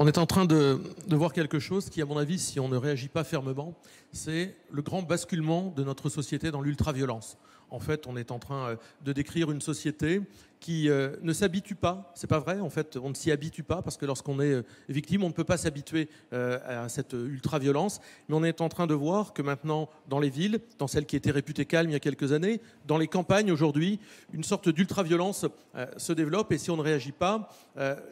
On est en train de voir quelque chose qui, à mon avis, si on ne réagit pas fermement, c'est le grand basculement de notre société dans l'ultraviolence. En fait, on est en train de décrire une société qui ne s'habitue pas. C'est pas vrai, en fait, on ne s'y habitue pas parce que lorsqu'on est victime, on ne peut pas s'habituer à cette ultra-violence. Mais on est en train de voir que maintenant, dans les villes, dans celles qui étaient réputées calmes il y a quelques années, dans les campagnes aujourd'hui, une sorte d'ultra-violence se développe. Et si on ne réagit pas,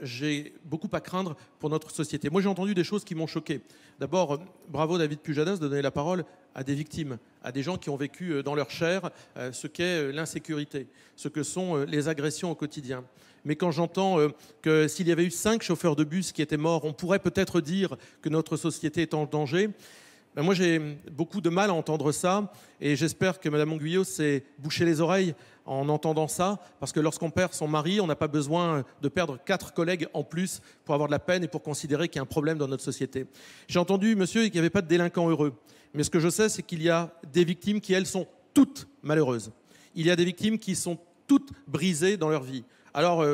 j'ai beaucoup à craindre pour notre société. Moi, j'ai entendu des choses qui m'ont choqué. D'abord, bravo David Pujadas de donner la parole à des victimes, à des gens qui ont vécu dans leur chair ce qu'est l'insécurité, ce que sont les agressions au quotidien. Mais quand j'entends que s'il y avait eu 5 chauffeurs de bus qui étaient morts, on pourrait peut-être dire que notre société est en danger. Ben moi, j'ai beaucoup de mal à entendre ça et j'espère que Mme Monguillot s'est bouché les oreilles en entendant ça, parce que lorsqu'on perd son mari, on n'a pas besoin de perdre 4 collègues en plus pour avoir de la peine et pour considérer qu'il y a un problème dans notre société. J'ai entendu, monsieur, qu'il n'y avait pas de délinquants heureux. Mais ce que je sais, c'est qu'il y a des victimes qui, elles, sont toutes malheureuses. Il y a des victimes qui sont toutes brisées dans leur vie. Alors,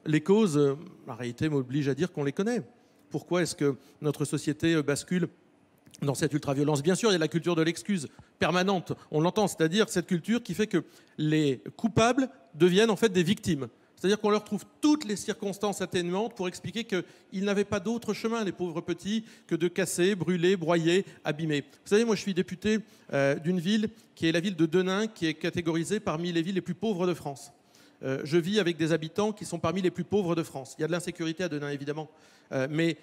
les causes, la réalité m'oblige à dire qu'on les connaît. Pourquoi est-ce que notre société bascule dans cette ultra-violence? Bien sûr, il y a la culture de l'excuse permanente, on l'entend, c'est-à-dire cette culture qui fait que les coupables deviennent en fait des victimes. C'est-à-dire qu'on leur trouve toutes les circonstances atténuantes pour expliquer qu'ils n'avaient pas d'autre chemin, les pauvres petits, que de casser, brûler, broyer, abîmer. Vous savez, moi je suis député d'une ville qui est la ville de Denain, qui est catégorisée parmi les villes les plus pauvres de France. Je vis avec des habitants qui sont parmi les plus pauvres de France. Il y a de l'insécurité à Denain, évidemment. Mais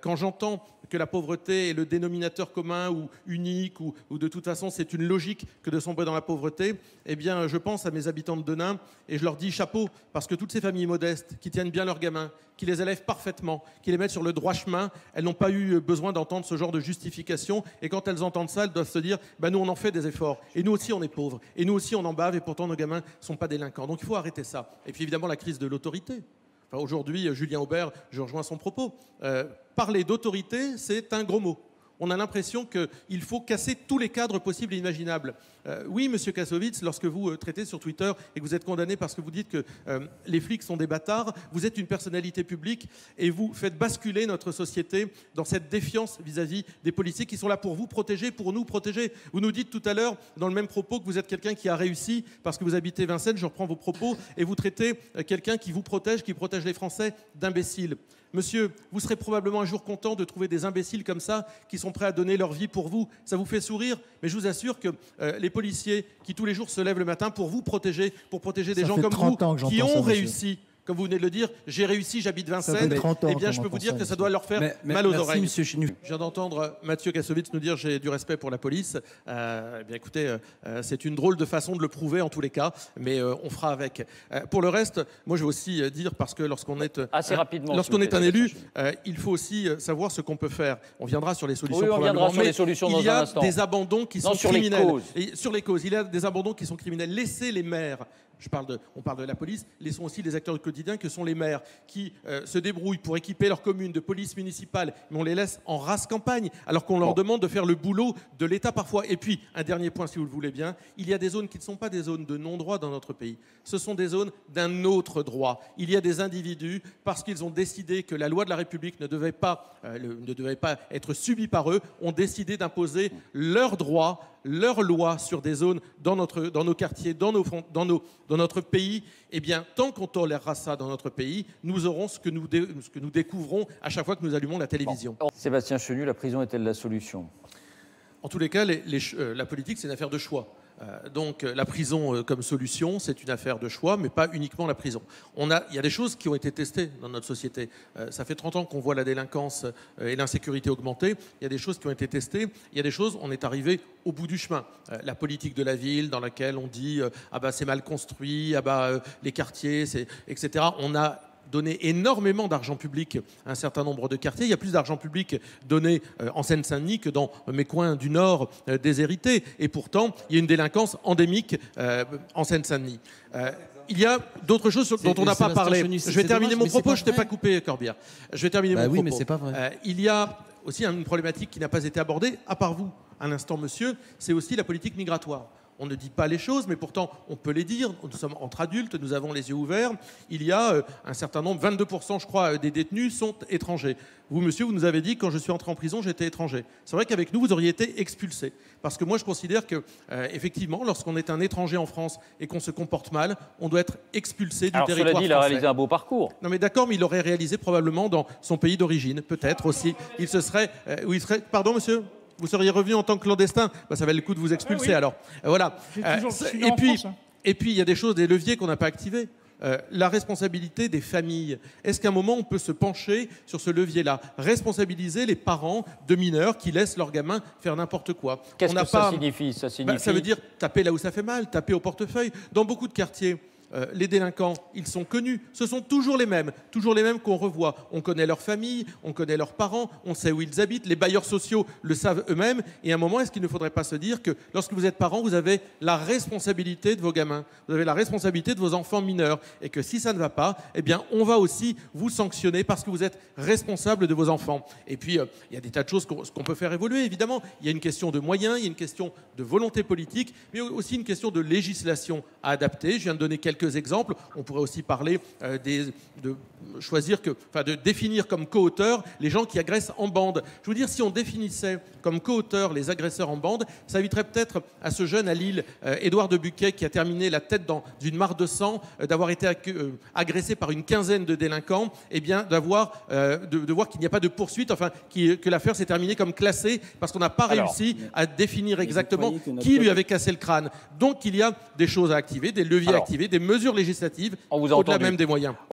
quand j'entends que la pauvreté est le dénominateur commun ou unique, ou de toute façon c'est une logique que de sombrer dans la pauvreté, eh bien je pense à mes habitants de Denain et je leur dis chapeau, parce que toutes ces familles modestes qui tiennent bien leurs gamins, qui les élèvent parfaitement, qui les mettent sur le droit chemin, elles n'ont pas eu besoin d'entendre ce genre de justification, et quand elles entendent ça, elles doivent se dire bah, nous on en fait des efforts, et nous aussi on est pauvres, et nous aussi on en bave, et pourtant nos gamins ne sont pas délinquants. Donc il faut arrêter ça. Et puis évidemment la crise de l'autorité. Enfin, aujourd'hui, Julien Aubert, je rejoins son propos, parler d'autorité, c'est un gros mot. On a l'impression qu'il faut casser tous les cadres possibles et imaginables. Oui, monsieur Kassovitz, lorsque vous traitez sur Twitter et que vous êtes condamné parce que vous dites que les flics sont des bâtards, vous êtes une personnalité publique et vous faites basculer notre société dans cette défiance vis-à-vis des policiers qui sont là pour vous protéger, pour nous protéger. Vous nous dites tout à l'heure, dans le même propos, que vous êtes quelqu'un qui a réussi parce que vous habitez Vincennes, je reprends vos propos, et vous traitez quelqu'un qui vous protège, qui protège les Français, d'imbécile. Monsieur, vous serez probablement un jour content de trouver des imbéciles comme ça qui sont prêts à donner leur vie pour vous. Ça vous fait sourire, mais je vous assure que les policiers qui tous les jours se lèvent le matin pour vous protéger, pour protéger des gens comme vous qui ont réussi, comme vous venez de le dire, j'ai réussi, j'habite Vincennes, eh bien je peux vous dire que ça doit leur faire mal aux oreilles. Monsieur Chenu. Je viens d'entendre Mathieu Kassovitz nous dire j'ai du respect pour la police. Eh bien écoutez, c'est une drôle de façon de le prouver en tous les cas, mais on fera avec. Pour le reste, moi je veux aussi dire, parce que lorsqu'on est assez rapidement, lorsqu'on est un élu, il faut aussi savoir ce qu'on peut faire. On viendra sur les solutions. Oui, on viendra sur les solutions dans un instant. Il y a des abandons qui sont criminels. Et sur les causes, il y a des abandons qui sont criminels. Laissez les maires. On parle de la police, laissons aussi les acteurs du quotidien que sont les maires qui se débrouillent pour équiper leur commune de police municipale, mais on les laisse en rase campagne alors qu'on leur demande de faire le boulot de l'État parfois. Et puis, un dernier point si vous le voulez bien, il y a des zones qui ne sont pas des zones de non-droit dans notre pays, ce sont des zones d'un autre droit. Il y a des individus, parce qu'ils ont décidé que la loi de la République ne devait pas être subie par eux, ont décidé d'imposer leurs droits, leurs lois sur des zones dans nos quartiers, dans notre pays. Eh bien, tant qu'on tolérera ça dans notre pays, nous aurons ce que nous découvrons à chaque fois que nous allumons la télévision. Sébastien Chenu, la prison est-elle la solution? En tous les cas, la politique, c'est une affaire de choix. Donc la prison comme solution, c'est une affaire de choix, mais pas uniquement la prison. Il y a des choses qui ont été testées dans notre société. Ça fait 30 ans qu'on voit la délinquance et l'insécurité augmenter. Il y a des choses qui ont été testées. Il y a des choses, on est arrivé au bout du chemin. La politique de la ville, dans laquelle on dit ah bah c'est mal construit, ah bah les quartiers, etc. On a donné énormément d'argent public à un certain nombre de quartiers. Il y a plus d'argent public donné en Seine-Saint-Denis que dans mes coins du Nord déshérités. Et pourtant, il y a une délinquance endémique en Seine-Saint-Denis. Il y a d'autres choses dont on n'a pas parlé. Je vais terminer mon propos, je ne t'ai pas coupé, Corbière. Je vais terminer mon propos. Oui, mais c'est pas vrai. Il y a aussi une problématique qui n'a pas été abordée, à part vous, un instant, monsieur, c'est aussi la politique migratoire. On ne dit pas les choses, mais pourtant on peut les dire. Nous sommes entre adultes, nous avons les yeux ouverts. Il y a un certain nombre, 22% je crois, des détenus sont étrangers. Vous, monsieur, vous nous avez dit que quand je suis entré en prison, j'étais étranger. C'est vrai qu'avec nous, vous auriez été expulsé. Parce que moi, je considère que, effectivement, lorsqu'on est un étranger en France et qu'on se comporte mal, on doit être expulsé du territoire cela dit, il a français. réalisé un beau parcours. Non mais d'accord, mais il aurait réalisé probablement dans son pays d'origine, peut-être aussi. Il se serait... il serait... Pardon, monsieur ? Vous seriez revenu en tant que clandestin, ça valait le coup de vous expulser, oui. alors. Voilà. Et puis, il y a des choses, des leviers qu'on n'a pas activés. La responsabilité des familles. Est-ce qu'à un moment, on peut se pencher sur ce levier-là? Responsabiliser les parents de mineurs qui laissent leurs gamins faire n'importe quoi. Qu'est-ce que ça signifie? Ça veut dire taper là où ça fait mal, taper au portefeuille. Dans beaucoup de quartiers, les délinquants, ils sont connus. Ce sont toujours les mêmes qu'on revoit. On connaît leur famille, on connaît leurs parents, on sait où ils habitent. Les bailleurs sociaux le savent eux-mêmes. Et à un moment, est-ce qu'il ne faudrait pas se dire que lorsque vous êtes parent, vous avez la responsabilité de vos gamins, vous avez la responsabilité de vos enfants mineurs, et que si ça ne va pas, eh bien, on va aussi vous sanctionner parce que vous êtes responsable de vos enfants. Et puis, il y a des tas de choses qu'on peut faire évoluer, évidemment. Il y a une question de moyens, il y a une question de volonté politique, mais aussi une question de législation à adapter. Je viens de donner quelques exemples. On pourrait aussi parler de définir comme co-auteurs les gens qui agressent en bande. Je veux dire, si on définissait comme co-auteurs les agresseurs en bande, ça éviterait peut-être à ce jeune à Lille, Édouard de Buquet, qui a terminé la tête dans une mare de sang, d'avoir été agressé par une quinzaine de délinquants, eh bien, de voir qu'il n'y a pas de poursuite, que l'affaire s'est terminée comme classée, parce qu'on n'a pas réussi à définir exactement qui lui avait cassé le crâne. Donc, il y a des choses à activer, des leviers à activer, des mesures législatives, au-delà même des moyens.